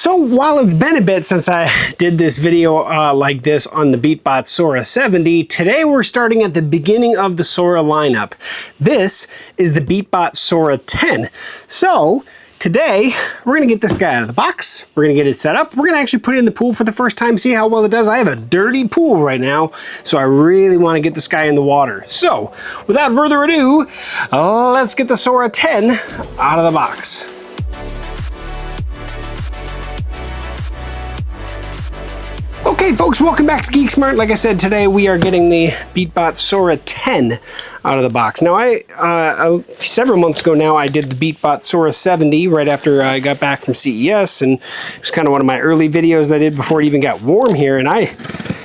So while it's been a bit since I did this video like this on the Beatbot Sora 70, today we're starting at the beginning of the Sora lineup. This is the Beatbot Sora 10. So today we're going to get this guy out of the box. We're going to get it set up. We're going to actually put it in the pool for the first time, see how well it does. I have a dirty pool right now, so I really want to get this guy in the water. So without further ado, let's get the Sora 10 out of the box. Okay folks, welcome back to GeekSmart. Like I said, today we are getting the Beatbot Sora 10 out of the box. Now several months ago now, I did the Beatbot Sora 70 right after I got back from CES, and it was kind of one of my early videos that I did before it even got warm here, and I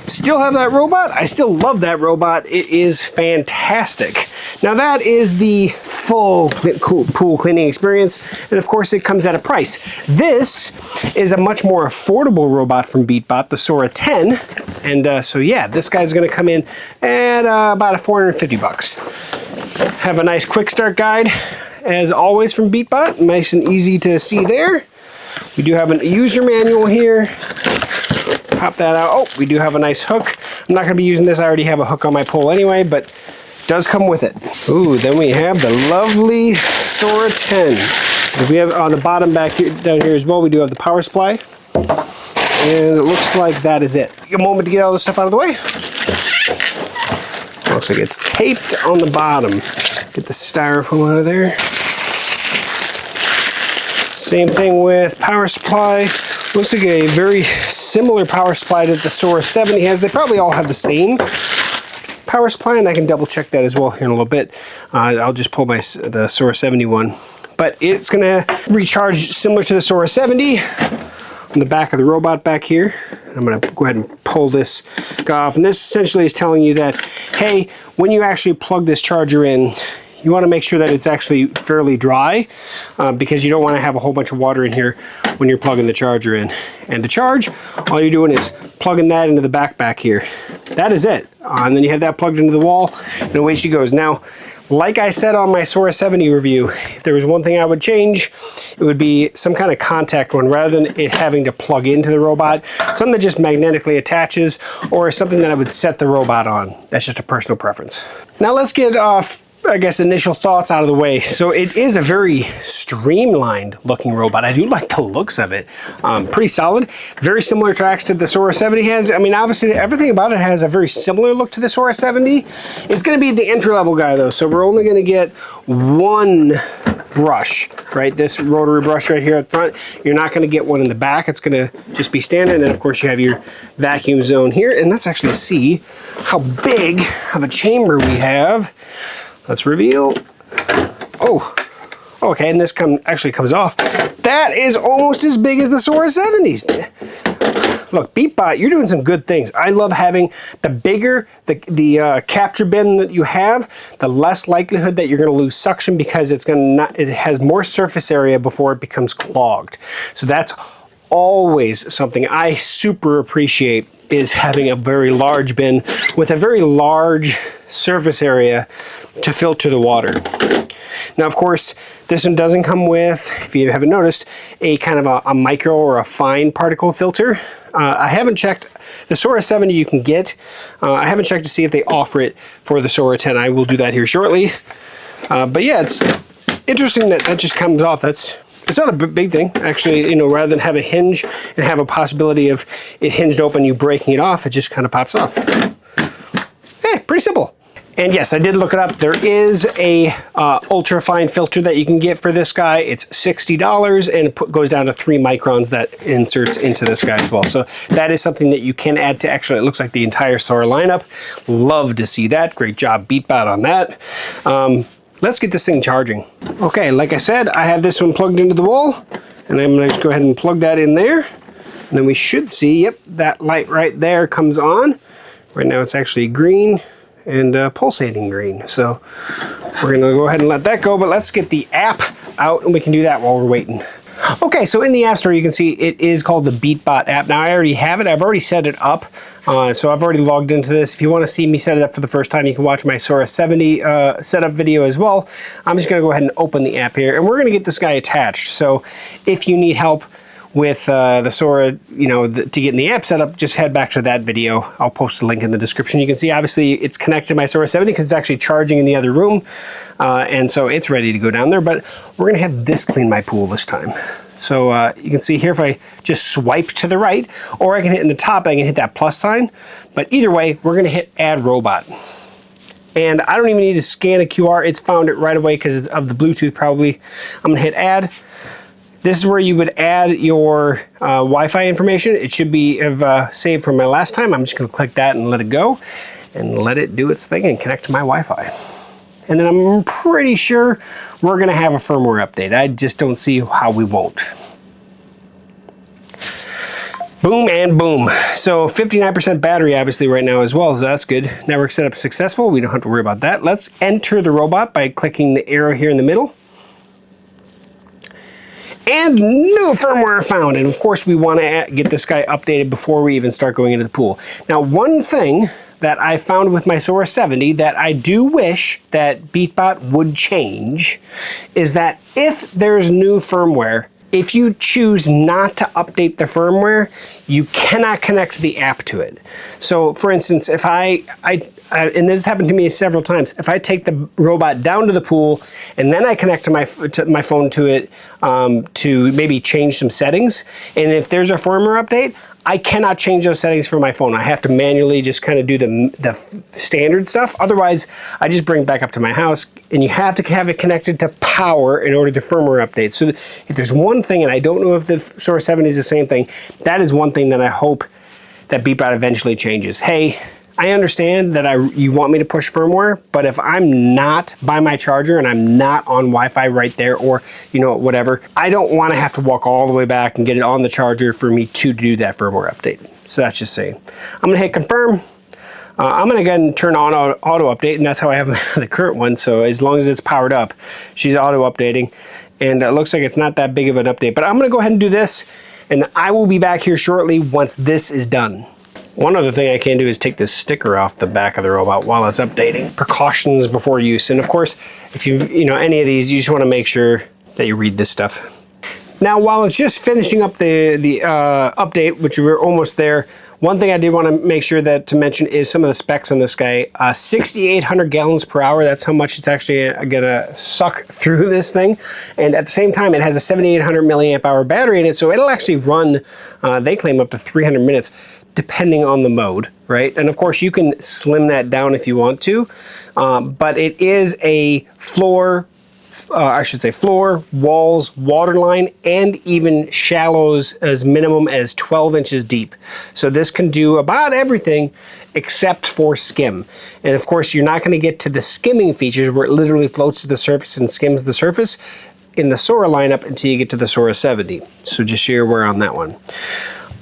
still have that robot. I still love that robot. It is fantastic. Now that is the full pool cleaning experience, and of course it comes at a price. This is a much more affordable robot from Beatbot, the Sora 10, and so yeah, this guy's going to come in at about $450. Have a nice quick start guide, as always, from Beatbot, nice and easy to see there. We do have a user manual here. Pop that out. Oh, we do have a nice hook. I'm not going to be using this. I already have a hook on my pole anyway, but it does come with it. Ooh, then we have the lovely Sora 10. We have on the bottom back here, down here as well, we do have the power supply. And it looks like that is it. A moment to get all this stuff out of the way. Looks like it's taped on the bottom. Get the styrofoam out of there. Same thing with power supply. Looks like a very similar power supply that the Sora 70 has. They probably all have the same power supply, and I can double check that as well here in a little bit. I'll just pull the Sora 70 one. But it's going to recharge similar to the Sora 70 on the back of the robot back here. I'm going to go ahead and pull this guy off. And this essentially is telling you that, hey, when you actually plug this charger in, you want to make sure that it's actually fairly dry because you don't want to have a whole bunch of water in here when you're plugging the charger in. And to charge, all you're doing is plugging that into the back here. That is it. And then you have that plugged into the wall, and away she goes. Now, like I said on my Sora 70 review, if there was one thing I would change, it would be some kind of contact one rather than it having to plug into the robot. Something that just magnetically attaches, or something that I would set the robot on. That's just a personal preference. Now let's get off, I guess, initial thoughts out of the way. So it is a very streamlined looking robot. I do like the looks of it. Pretty solid. Very similar tracks to the Sora 70 has. I mean, obviously everything about it has a very similar look to the Sora 70. It's going to be the entry-level guy though, so we're only going to get one brush, right? This rotary brush right here up front. You're not going to get one in the back. It's going to just be standard. And then of course you have your vacuum zone here. And let's actually see how big of a chamber we have. Let's reveal. Oh, okay, and this actually comes off. That is almost as big as the Sora 70s. Look, Beatbot, you're doing some good things. I love having the bigger the capture bin that you have, the less likelihood that you're going to lose suction because it has more surface area before it becomes clogged. So that's always something I super appreciate, is having a very large bin with a very large surface area to filter the water. Now, of course, this one doesn't come with, if you haven't noticed, a kind of a micro or a fine particle filter. I haven't checked. The Sora 70 you can get. I haven't checked to see if they offer it for the Sora 10. I will do that here shortly. But yeah, it's interesting that that just comes off. It's not a big thing, actually. You know, rather than have a hinge and have a possibility of it hinged open, you breaking it off, it just kind of pops off. Hey, pretty simple. And yes, I did look it up. There is a ultra fine filter that you can get for this guy. It's $60, and it goes down to 3 microns that inserts into this guy as well. So that is something that you can add to, actually, it looks like the entire Sora lineup. Love to see that. Great job, Beatbot, on that. Let's get this thing charging. Okay, like I said, I have this one plugged into the wall, and I'm gonna just go ahead and plug that in there. And then we should see, yep, that light right there comes on. Right now it's actually green and pulsating green. So we're gonna go ahead and let that go, but let's get the app out and we can do that while we're waiting. Okay, so in the App Store, you can see it is called the Beatbot app. Now, I already have it. I've already set it up. So I've already logged into this. If you want to see me set it up for the first time, you can watch my Sora 70 setup video as well. I'm just going to go ahead and open the app here, and we're going to get this guy attached. So if you need help with the Sora, you know, to get in the app setup, just head back to that video. I'll post a link in the description. You can see, obviously, it's connected to my Sora 70 because it's actually charging in the other room. And so it's ready to go down there. But we're going to have this clean my pool this time. So you can see here, if I just swipe to the right, or I can hit in the top, I can hit that plus sign. But either way, we're going to hit Add Robot. And I don't even need to scan a QR. It's found it right away because of the Bluetooth probably. I'm going to hit Add. This is where you would add your Wi-Fi information. It should be saved from my last time. I'm just going to click that and let it go and let it do its thing and connect to my Wi-Fi. And then I'm pretty sure we're going to have a firmware update. I just don't see how we won't. Boom and boom. So 59% battery obviously right now as well, so that's good. Network setup successful. We don't have to worry about that. Let's enter the robot by clicking the arrow here in the middle. And new firmware found. And of course we want to get this guy updated before we even start going into the pool. Now, one thing that I found with my Sora 70 that I do wish that Beatbot would change is that if there's new firmware, if you choose not to update the firmware, you cannot connect the app to it. So for instance, if and this happened to me several times, if I take the robot down to the pool and then I connect to my phone to it to maybe change some settings, and if there's a firmware update, I cannot change those settings for my phone. I have to manually just kind of do the standard stuff. Otherwise, I just bring it back up to my house, and you have to have it connected to power in order to firmware update. So if there's one thing, and I don't know if the Sora 70 is the same thing, that is one thing that I hope that Beatbot eventually changes. Hey, I understand that you want me to push firmware, but if I'm not by my charger and I'm not on Wi-Fi right there, or you know, whatever, I don't want to have to walk all the way back and get it on the charger for me to do that firmware update. So that's just saying. I'm gonna hit confirm. I'm gonna go ahead and turn on auto update, and that's how I have the current one. So as long as it's powered up, she's auto updating, and it looks like it's not that big of an update. But I'm gonna go ahead and do this, and I will be back here shortly once this is done. One other thing I can do is take this sticker off the back of the robot while it's updating. Precautions before use. And of course, if you know any of these, you just want to make sure that you read this stuff. Now, while it's just finishing up the update, which we're almost there, one thing I did want to make sure to mention is some of the specs on this guy. 6,800 gallons per hour, that's how much it's actually gonna suck through this thing. And at the same time, it has a 7,800 milliamp hour battery in it, so it'll actually run, they claim, up to 300 minutes, depending on the mode, right? And of course, you can slim that down if you want to, but it is a floor, walls, waterline, and even shallows as minimum as 12 inches deep. So this can do about everything except for skim. And of course, you're not gonna get to the skimming features where it literally floats to the surface and skims the surface in the Sora lineup until you get to the Sora 70. So just so you're aware on that one.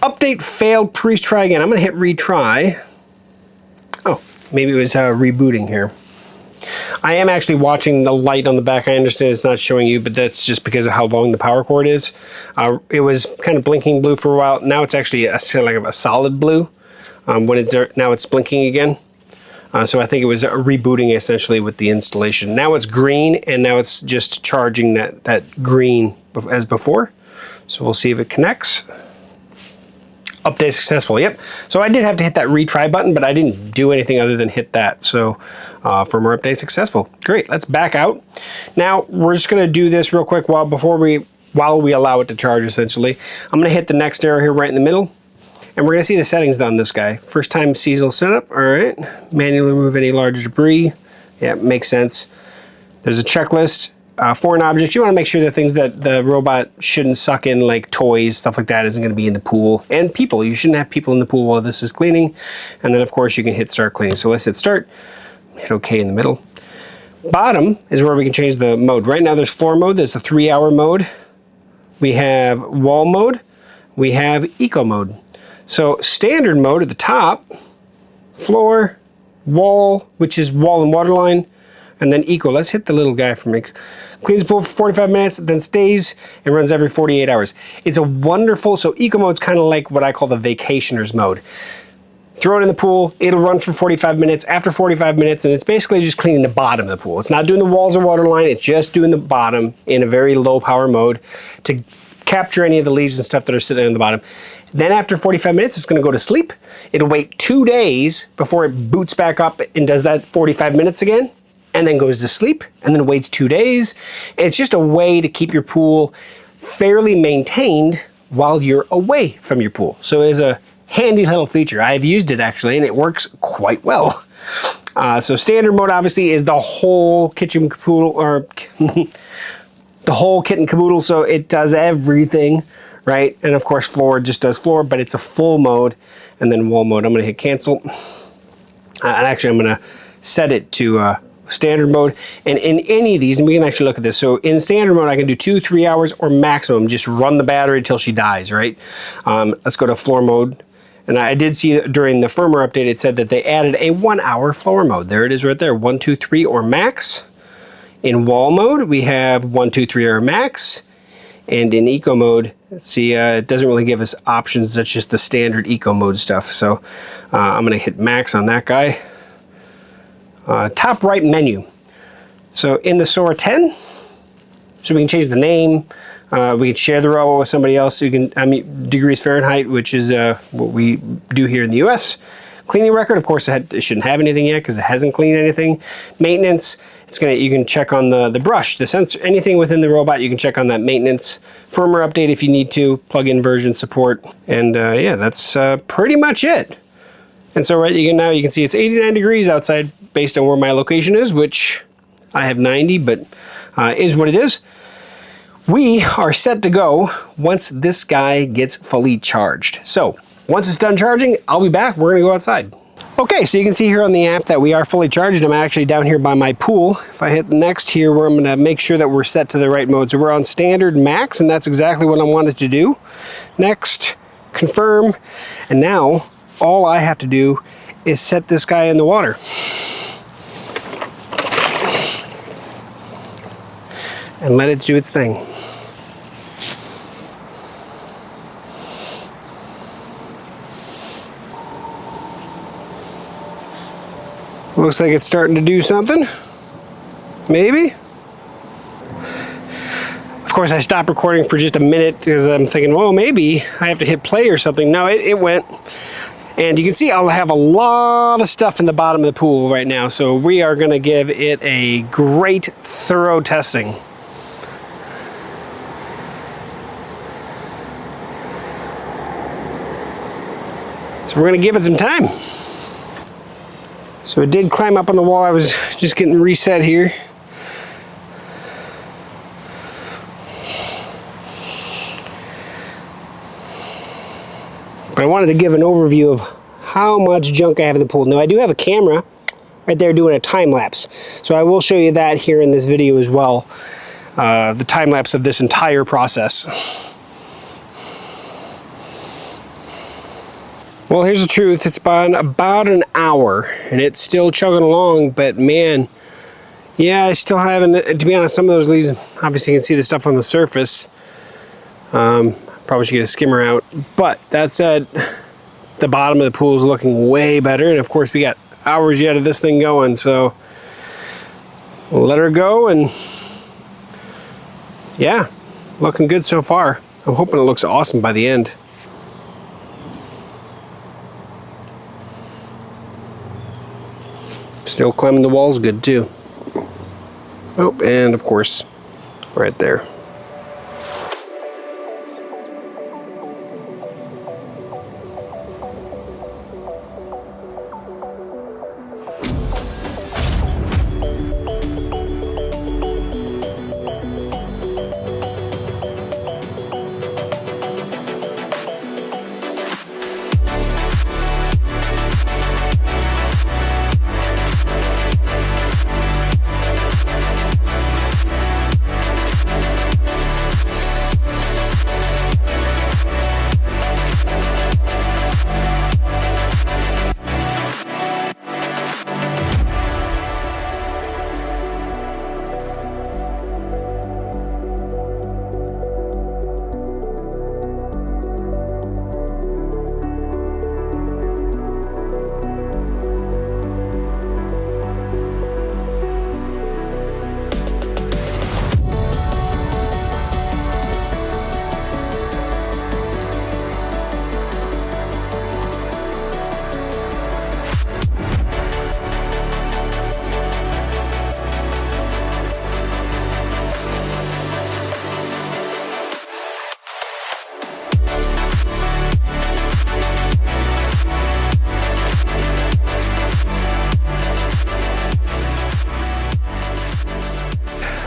Update failed, please try again. I'm gonna hit retry. Oh, maybe it was rebooting here. I am actually watching the light on the back. I understand it's not showing you, but that's just because of how long the power cord is. It was kind of blinking blue for a while. Now it's actually like a solid blue. Now it's blinking again. So I think it was rebooting essentially with the installation. Now it's green, and now it's just charging that green as before. So we'll see if it connects. Update successful, yep. So I did have to hit that retry button, but I didn't do anything other than hit that. So firmware update successful. Great, let's back out. Now we're just gonna do this real quick while we allow it to charge essentially. I'm gonna hit the next arrow here right in the middle, and we're gonna see the settings on this guy. First time seasonal setup, all right. Manually remove any large debris. Yeah, makes sense. There's a checklist. Foreign objects, you want to make sure that things that the robot shouldn't suck in, like toys, stuff like that, isn't going to be in the pool. And people, you shouldn't have people in the pool while this is cleaning. And then of course you can hit start cleaning. So let's hit start, hit OK in the middle. Bottom is where we can change the mode. Right now there's floor mode, there's a 3-hour mode. We have wall mode, we have eco mode. So standard mode at the top, floor, wall, which is wall and waterline, and then eco. Let's hit the little guy for me. Cleans the pool for 45 minutes, then stays and runs every 48 hours. It's a wonderful, so eco mode's kind of like what I call the vacationer's mode. Throw it in the pool, it'll run for 45 minutes. After 45 minutes, and it's basically just cleaning the bottom of the pool. It's not doing the walls or water line, it's just doing the bottom in a very low power mode to capture any of the leaves and stuff that are sitting on the bottom. Then after 45 minutes, it's going to go to sleep. It'll wait 2 days before it boots back up and does that 45 minutes again, and then goes to sleep, and then waits 2 days. And it's just a way to keep your pool fairly maintained while you're away from your pool. So it's a handy little feature. I've used it actually, and it works quite well. So standard mode obviously is the whole kitchen caboodle, or the whole kit and caboodle, so it does everything, right? And of course floor just does floor, but it's a full mode. And then wall mode, I'm gonna hit cancel. And actually I'm gonna set it to standard mode. And in any of these, and we can actually look at this. So in standard mode, I can do 2, 3 hours or maximum, just run the battery till she dies, right? Let's go to floor mode. And I did see during the firmware update, it said that they added a 1 hour floor mode. There it is right there, 1, 2, 3 or max. In wall mode, we have 1, 2, 3 or max. And in eco mode, let's see, it doesn't really give us options. That's just the standard eco mode stuff. So I'm gonna hit max on that guy. Top right menu. So in the Sora 10, so we can change the name. We can share the row with somebody else. So you can, degrees Fahrenheit, which is what we do here in the US. Cleaning record, of course, it shouldn't have anything yet because it hasn't cleaned anything. Maintenance, you can check on the brush, the sensor, anything within the robot, you can check on that maintenance. Firmware update if you need to, plug-in version support, and yeah, that's pretty much it. And so now you can see it's 89 degrees outside based on where my location is, which I have 90, but is what it is. We are set to go once this guy gets fully charged. So once it's done charging, I'll be back. We're gonna go outside. Okay, so you can see here on the app that we are fully charged. I'm actually down here by my pool. If I hit next here, where I'm gonna make sure that we're set to the right mode. So we're on standard max, and that's exactly what I wanted to do. Next, confirm, and now all I have to do is set this guy in the water. And let it do its thing. Looks like it's starting to do something. Maybe. Of course, I stopped recording for just a minute because I'm thinking, well, maybe I have to hit play or something. No, it went. And you can see I'll have a lot of stuff in the bottom of the pool right now. So we are gonna give it a great, thorough testing. So we're gonna give it some time. So it did climb up on the wall. I was just getting reset here. But I wanted to give an overview of how much junk I have in the pool. Now I do have a camera right there doing a time lapse. So I will show you that here in this video as well. The time lapse of this entire process. Well, here's the truth. It's been about an hour and it's still chugging along, but man, yeah, I still haven't, to be honest, some of those leaves, obviously you can see the stuff on the surface. Probably should get a skimmer out, but that said, the bottom of the pool is looking way better. And of course we got hours yet of this thing going, so we'll let her go. And yeah, looking good so far. I'm hoping it looks awesome by the end. Still climbing the walls good too. Oh, and of course, right there.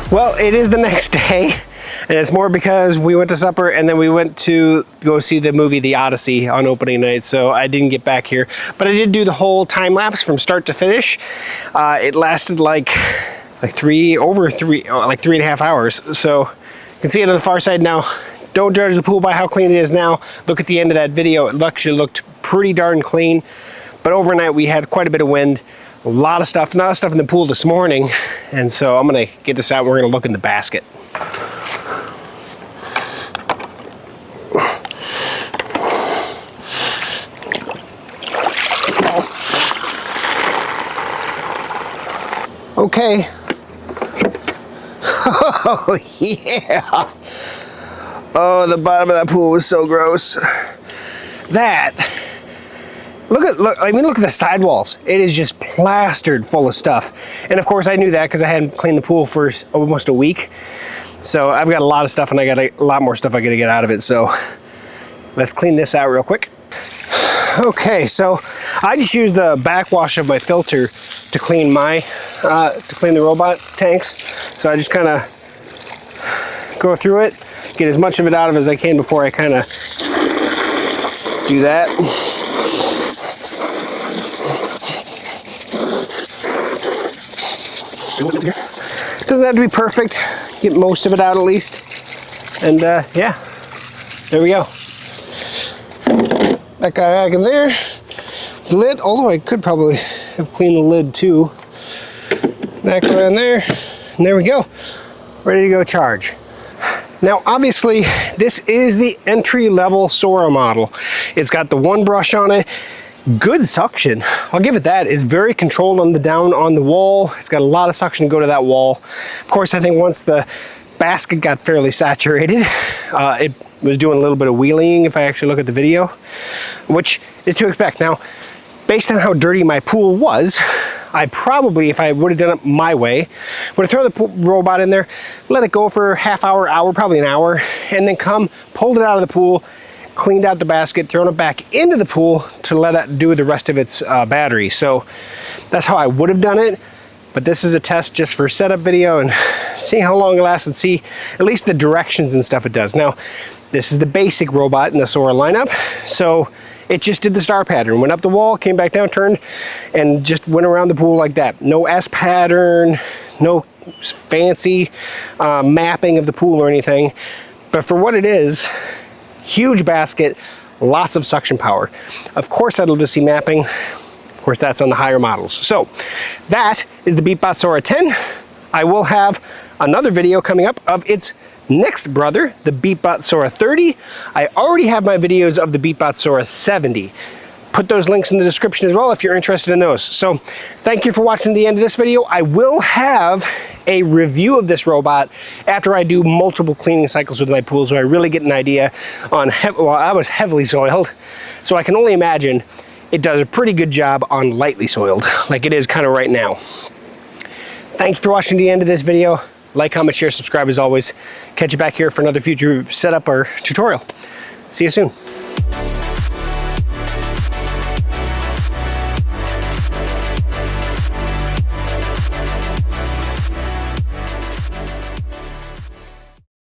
Well, it is the next day, and it's more because we went to supper and then we went to go see the movie The Odyssey on opening night, so I didn't get back here. But I did do the whole time lapse from start to finish. It lasted like 3.5 hours. So you can see it on the far side now. Don't judge the pool by how clean it is now. Look at the end of that video. It actually looked pretty darn clean. But overnight we had quite a bit of wind. A lot of stuff in the pool this morning, and so I'm gonna get this out and we're gonna look in the basket. Okay. Oh yeah. Oh, the bottom of that pool was so gross. Look at the sidewalls. It is just plastered full of stuff. And of course I knew that because I hadn't cleaned the pool for almost a week. So I've got a lot of stuff and I got a lot more stuff I gotta get out of it. So let's clean this out real quick. Okay, so I just used the backwash of my filter to clean the robot tanks. So I just kind of go through it, get as much of it out of as I can before I kind of do that. Doesn't have to be perfect. Get most of it out at least. And yeah, there we go. That guy back in there. The lid, although I could probably have cleaned the lid too. That guy in there. And there we go. Ready to go charge. Now obviously this is the entry-level Sora model. It's got the one brush on it. Good suction, I'll give it that. It's very controlled on the wall. It's got a lot of suction to go to that wall. Of course, I think once the basket got fairly saturated, it was doing a little bit of wheeling if I actually look at the video, which is to expect. Now, based on how dirty my pool was, I probably, if I would have done it my way, would have thrown the robot in there, let it go for half hour, probably an hour, and then pulled it out of the pool, cleaned out the basket, thrown it back into the pool to let it do the rest of its battery. So that's how I would have done it. But this is a test just for setup video and seeing how long it lasts and see at least the directions and stuff it does. Now, this is the basic robot in the Sora lineup. So it just did the star pattern, went up the wall, came back down, turned, and just went around the pool like that. No S pattern, no fancy mapping of the pool or anything. But for what it is, huge basket, lots of suction power. Of course, I'd love to see mapping. Of course, that's on the higher models. So that is the Beatbot Sora 10. I will have another video coming up of its next brother, the Beatbot Sora 30. I already have my videos of the Beatbot Sora 70. Put those links in the description as well if you're interested in those. So thank you for watching the end of this video. I will have a review of this robot after I do multiple cleaning cycles with my pool, so I really get an idea on, well, I was heavily soiled, so I can only imagine it does a pretty good job on lightly soiled, like it is kind of right now. Thanks for watching the end of this video. Like, comment, share, subscribe as always. Catch you back here for another future setup or tutorial. See you soon.